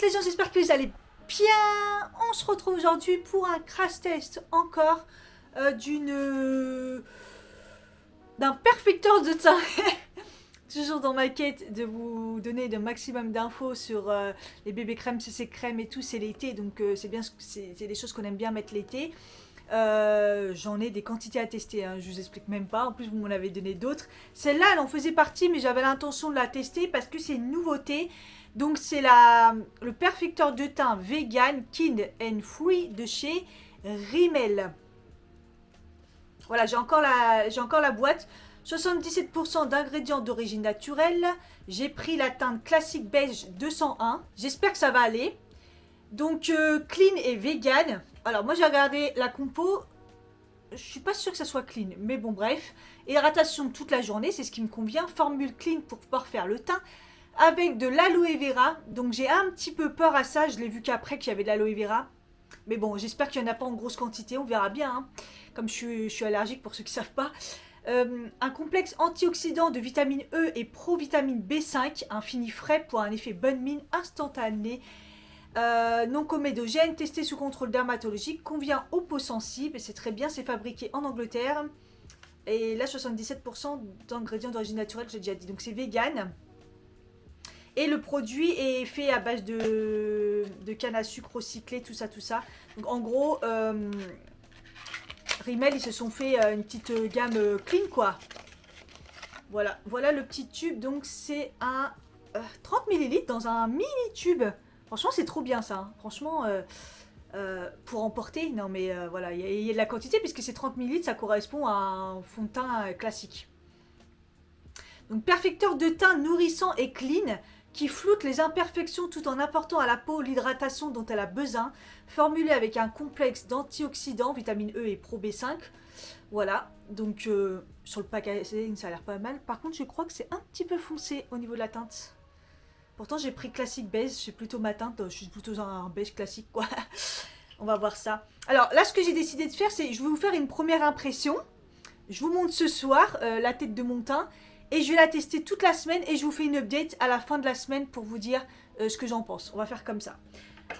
les gens, j'espère que vous allez bien. On se retrouve aujourd'hui pour un crash test encore d'un perfecteur de teint. Toujours dans ma quête de vous donner le maximum d'infos sur les bébés crèmes, CC crèmes et tout, c'est l'été, donc c'est bien, c'est des choses qu'on aime bien mettre l'été. J'en ai des quantités à tester, hein, je vous explique même pas, en plus vous m'en avez donné d'autres. Celle-là elle en faisait partie mais j'avais l'intention de la tester parce que c'est une nouveauté. Donc c'est le perfecteur de teint vegan Kind and Free de chez Rimmel. Voilà, j'ai encore la boîte. 77% d'ingrédients d'origine naturelle. J'ai pris la teinte classique beige 201. J'espère que ça va aller. Donc clean et vegan. Alors moi j'ai regardé la compo. Je suis pas sûre que ça soit clean, mais bon bref. Hydratation toute la journée, c'est ce qui me convient. Formule clean pour pouvoir faire le teint. Avec de l'aloe vera. Donc j'ai un petit peu peur à ça. Je l'ai vu qu'après qu'il y avait de l'aloe vera. Mais bon, j'espère qu'il n'y en a pas en grosse quantité. On verra bien. Hein. Comme je suis allergique pour ceux qui ne savent pas. Un complexe antioxydant de vitamine E et provitamine B5. Un fini frais pour un effet bonne mine instantané. Non comédogène, testé sous contrôle dermatologique, convient aux peaux sensibles, et c'est très bien, c'est fabriqué en Angleterre. Et là, 77% d'ingrédients d'origine naturelle, j'ai déjà dit, donc c'est vegan. Et le produit est fait à base de canne à sucre recyclé, tout ça, tout ça. Donc en gros, Rimmel, ils se sont fait une petite gamme clean, quoi. Voilà, voilà le petit tube, donc c'est un 30 ml dans un mini tube. Franchement, c'est trop bien ça. Hein. Franchement, pour emporter, non mais voilà, il y a de la quantité puisque c'est 30 ml, ça correspond à un fond de teint classique. Donc, perfecteur de teint nourrissant et clean qui floute les imperfections tout en apportant à la peau l'hydratation dont elle a besoin. Formulé avec un complexe d'antioxydants, vitamine E et Pro B5. Voilà, donc sur le packaging, ça a l'air pas mal. Par contre, je crois que c'est un petit peu foncé au niveau de la teinte. Pourtant, j'ai pris classique beige, c'est plutôt ma teinte, je suis plutôt un beige classique, quoi. On va voir ça. Alors là, ce que j'ai décidé de faire, c'est je vais vous faire une première impression. Je vous montre ce soir la tête de mon teint. Et je vais la tester toute la semaine et je vous fais une update à la fin de la semaine pour vous dire ce que j'en pense. On va faire comme ça.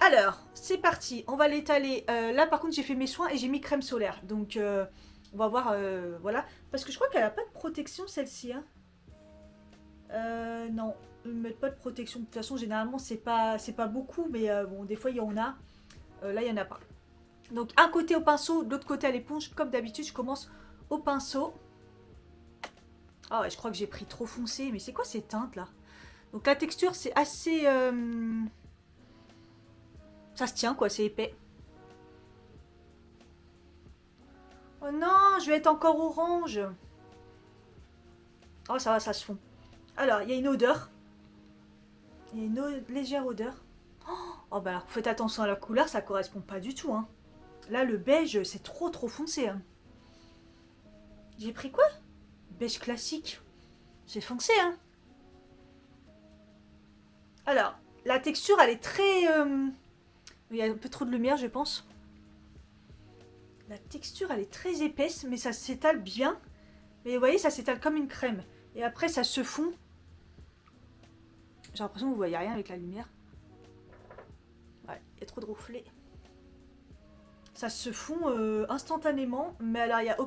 Alors, c'est parti. On va l'étaler. Là, par contre, j'ai fait mes soins et j'ai mis crème solaire. Donc, on va voir, voilà. Parce que je crois qu'elle n'a pas de protection, celle-ci. Hein. Non, ils ne mettent pas de protection. De toute façon, généralement, c'est pas beaucoup. Mais bon, des fois, il y en a. Là, il n'y en a pas. Donc, un côté au pinceau, l'autre côté à l'éponge. Comme d'habitude, je commence au pinceau. Ah ouais, je crois que j'ai pris trop foncé. Mais c'est quoi ces teintes, là? Donc, la texture, c'est assez... Ça se tient, quoi. C'est épais. Oh non, je vais être encore orange. Oh, ça va, ça se fond. Alors, il y a une odeur. Il y a une légère odeur. Oh, bah alors, faites attention à la couleur, ça correspond pas du tout. Hein. Là, le beige, c'est trop foncé. Hein. J'ai pris quoi? Beige classique. C'est foncé, hein. Alors, la texture, elle est très... Il y a un peu trop de lumière, je pense. La texture, elle est très épaisse, mais ça s'étale bien. Mais vous voyez, ça s'étale comme une crème. Et après, ça se fond. J'ai l'impression que vous voyez rien avec la lumière. Ouais, il y a trop de reflets. Ça se fond instantanément, mais alors il n'y a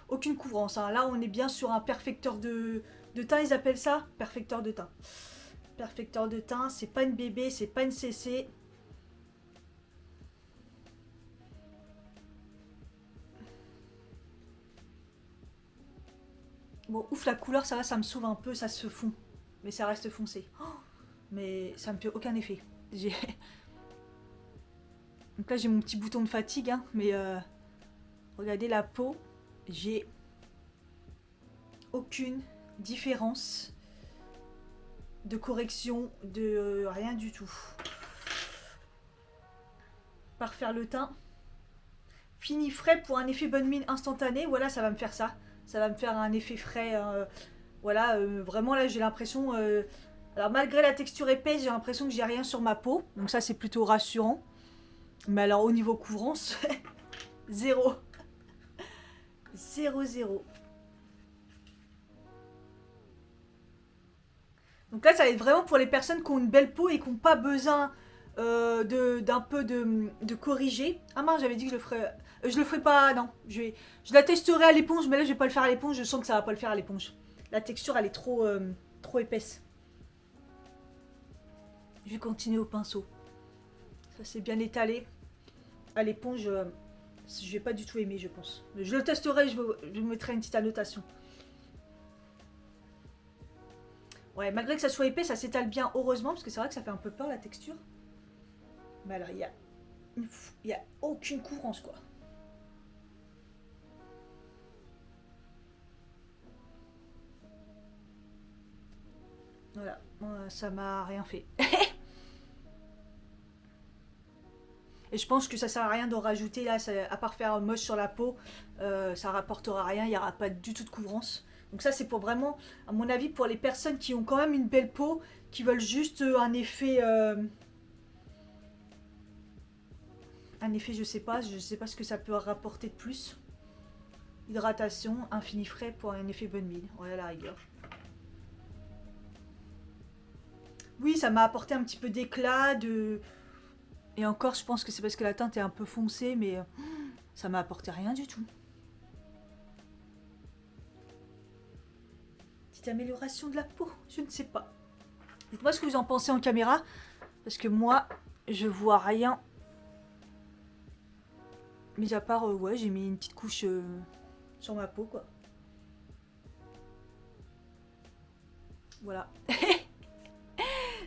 aucune couvrance. Hein. Là, on est bien sur un perfecteur de teint, ils appellent ça perfecteur de teint. Perfecteur de teint, c'est pas une bébé, c'est pas une CC. Bon, ouf, la couleur, ça va, ça me sauve un peu, ça se fond. Mais ça reste foncé. Oh, mais ça me fait aucun effet. Donc là, j'ai mon petit bouton de fatigue, hein, mais regardez la peau, j'ai aucune différence de correction, de rien du tout. Par faire le teint. Fini frais pour un effet bonne mine instantané, voilà, ça va me faire ça. Ça va me faire un effet frais. Voilà, vraiment là, j'ai l'impression... alors malgré la texture épaisse, j'ai l'impression que j'ai rien sur ma peau. Donc ça, c'est plutôt rassurant. Mais alors au niveau couvrance, 0. 0. Donc là, ça va être vraiment pour les personnes qui ont une belle peau et qui n'ont pas besoin d'un peu de corriger. Ah mince, j'avais dit que je le ferais. Je le ferai pas, non. Je la testerai à l'éponge, mais là je vais pas le faire à l'éponge. Je sens que ça va pas le faire à l'éponge. La texture elle est trop épaisse. Je vais continuer au pinceau. Ça c'est bien étalé. À l'éponge, je vais pas du tout aimer, je pense. Mais je le testerai, je vous mettrai une petite annotation. Ouais, malgré que ça soit épais, ça s'étale bien, heureusement, parce que c'est vrai que ça fait un peu peur la texture. Mais alors, il y a aucune couvrance, quoi. Voilà, ça m'a rien fait. Et je pense que ça sert à rien d'en rajouter là, à part faire moche sur la peau, ça rapportera rien, il n'y aura pas du tout de couvrance. Donc ça c'est pour vraiment, à mon avis, pour les personnes qui ont quand même une belle peau, qui veulent juste un effet, je sais pas ce que ça peut rapporter de plus. Hydratation, infini frais pour un effet bonne mine, ouais la rigueur. Oui, ça m'a apporté un petit peu d'éclat, Et encore, je pense que c'est parce que la teinte est un peu foncée, mais ça m'a apporté rien du tout. Petite amélioration de la peau, je ne sais pas. Dites-moi ce que vous en pensez en caméra, parce que moi, je vois rien. Mis à part, ouais, j'ai mis une petite couche sur ma peau, quoi. Voilà.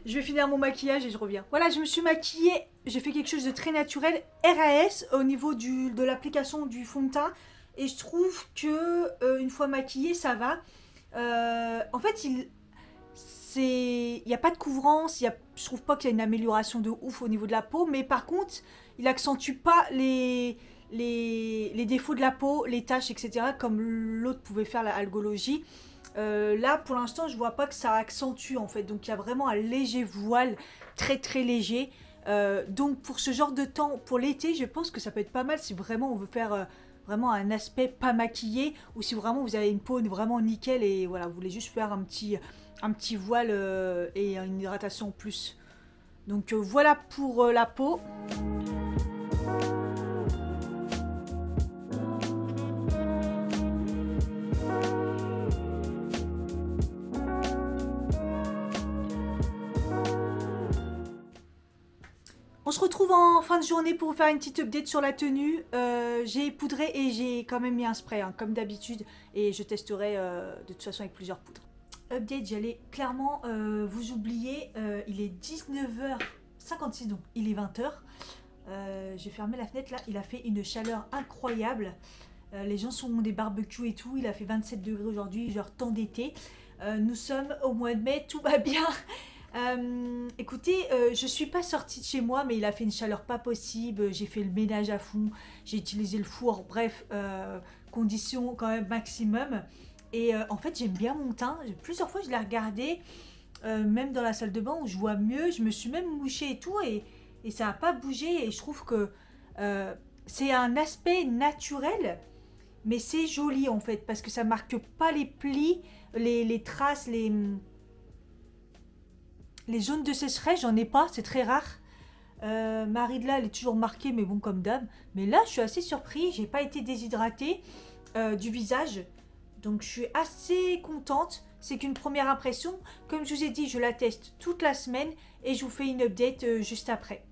Je vais finir mon maquillage et je reviens. Voilà, je me suis maquillée. J'ai fait quelque chose de très naturel. RAS au niveau de l'application du fond de teint. Et je trouve que une fois maquillée, ça va. En fait, il n'y a pas de couvrance. Je trouve pas qu'il y a une amélioration de ouf au niveau de la peau. Mais par contre, il accentue pas les défauts de la peau, les taches, etc. Comme l'autre pouvait faire la algologie. Là pour l'instant je vois pas que ça accentue en fait, donc il y a vraiment un léger voile, très très léger, donc pour ce genre de temps, pour l'été, je pense que ça peut être pas mal si vraiment on veut faire vraiment un aspect pas maquillé, ou si vraiment vous avez une peau vraiment nickel et voilà, vous voulez juste faire un petit voile et une hydratation en plus. Donc voilà pour la peau. On se retrouve en fin de journée pour faire une petite update sur la tenue. J'ai poudré et j'ai quand même mis un spray, hein, comme d'habitude. Et je testerai de toute façon avec plusieurs poudres. Update, j'allais clairement vous oublier. Il est 19h56, donc il est 20h. J'ai fermé la fenêtre là. Il a fait une chaleur incroyable. Les gens sont des barbecues et tout. Il a fait 27 degrés aujourd'hui, genre temps d'été. Nous sommes au mois de mai, tout va bien. Écoutez, je suis pas sortie de chez moi, mais il a fait une chaleur pas possible. J'ai fait le ménage à fond, j'ai utilisé le four, bref, conditions quand même maximum. Et en fait, j'aime bien mon teint. Plusieurs fois, je l'ai regardé, même dans la salle de bain où je vois mieux. Je me suis même mouchée et tout, et ça n'a pas bougé. Et je trouve que c'est un aspect naturel, mais c'est joli en fait, parce que ça marque pas les plis, les traces, les zones de sécheresse, j'en ai pas, c'est très rare. Marie de là, elle est toujours marquée, mais bon, comme d'hab. Mais là, je suis assez surprise, j'ai pas été déshydratée du visage. Donc, je suis assez contente. C'est qu'une première impression. Comme je vous ai dit, je la teste toute la semaine et je vous fais une update juste après.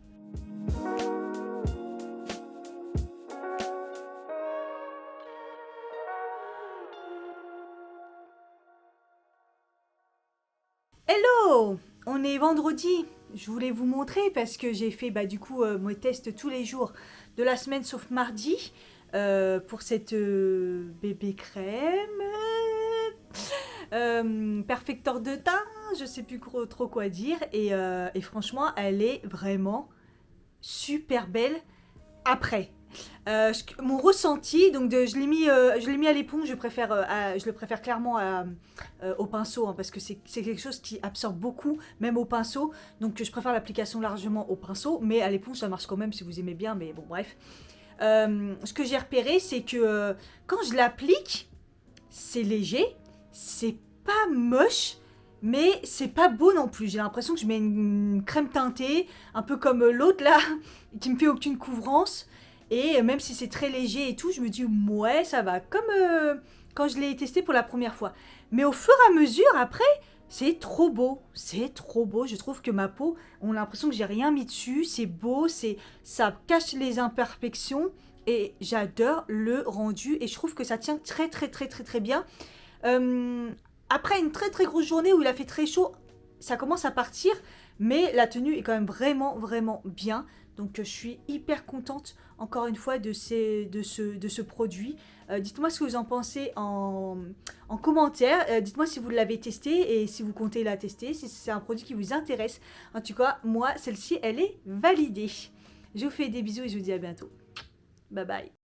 Hello! On est vendredi, je voulais vous montrer parce que j'ai fait du coup mes tests tous les jours de la semaine sauf mardi pour cette bébé crème perfector de teint, je sais plus trop quoi dire et franchement elle est vraiment super belle après. Mon ressenti, donc je l'ai mis à l'éponge, je le préfère clairement au pinceau, hein, parce que c'est quelque chose qui absorbe beaucoup, même au pinceau, donc je préfère l'application largement au pinceau, mais à l'éponge ça marche quand même si vous aimez bien, mais bon bref. Ce que j'ai repéré, c'est que quand je l'applique, c'est léger, c'est pas moche, mais c'est pas beau non plus. J'ai l'impression que je mets une crème teintée, un peu comme l'autre là, qui me fait aucune couvrance. Et même si c'est très léger et tout, je me dis ouais, ça va. Comme quand je l'ai testé pour la première fois. Mais au fur et à mesure, après, c'est trop beau. C'est trop beau. Je trouve que ma peau, on a l'impression que j'ai rien mis dessus. C'est beau, ça cache les imperfections. Et j'adore le rendu. Et je trouve que ça tient très très très très très bien. Euh, Après une très très grosse journée où il a fait très chaud, ça commence à partir, mais la tenue est quand même vraiment vraiment bien. Donc je suis hyper contente encore une fois de ce produit. Dites-moi ce que vous en pensez en commentaire. Dites-moi si vous l'avez testé et si vous comptez la tester, si c'est un produit qui vous intéresse. En tout cas, moi, celle-ci, elle est validée. Je vous fais des bisous et je vous dis à bientôt. Bye bye.